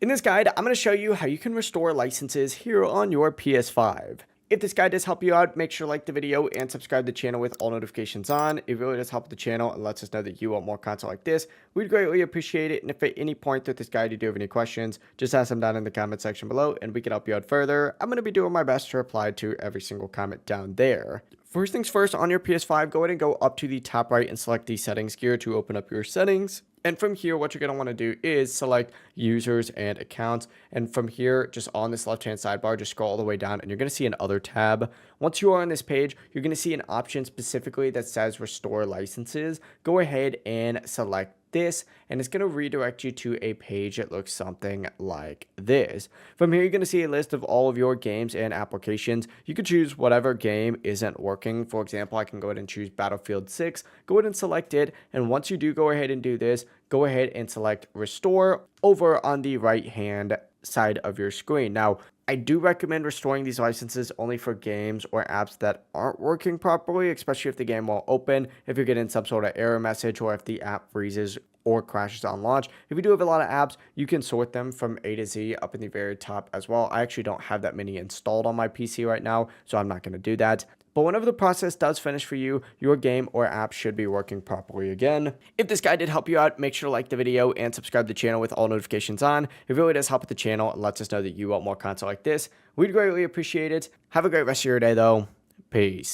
In this guide, I'm going to show you how you can restore licenses here on your PS5. If this guide does help you out, make sure to like the video and subscribe to the channel with all notifications on. It really does help the channel and lets us know that you want more content like this. We'd greatly appreciate it. And if at any point with this guide you do have any questions, just ask them down in the comment section below and we can help you out further. I'm going to be doing my best to reply to every single comment down there. First things first, on your PS5, go ahead and go up to the top right and select the settings gear to open up your settings. And from here, what you're going to want to do is select users and accounts. And from here, just on this left-hand sidebar, just scroll all the way down and you're going to see an other tab. Once you are on this page, you're going to see an option specifically that says restore licenses. Go ahead and select this and it's going to redirect you to a page that looks something like this. From here, you're going to see a list of all of your games and applications. You could choose whatever game isn't working. For example, I can go ahead and choose Battlefield 6. Go ahead and select it. And once you do go ahead and do this, go ahead and select restore over on the right hand side of your screen. Now, I do recommend restoring these licenses only for games or apps that aren't working properly, especially if the game won't open, if you're getting some sort of error message, or if the app freezes or crashes on launch. If you do have a lot of apps, you can sort them from A to Z up in the very top as well. I actually don't have that many installed on my PC right now, so I'm not going to do that. But whenever the process does finish for you, your game or app should be working properly again. If this guide did help you out, make sure to like the video and subscribe to the channel with all notifications on. It really does help with the channel and lets us know that you want more content like this. We'd greatly appreciate it. Have a great rest of your day though. Peace.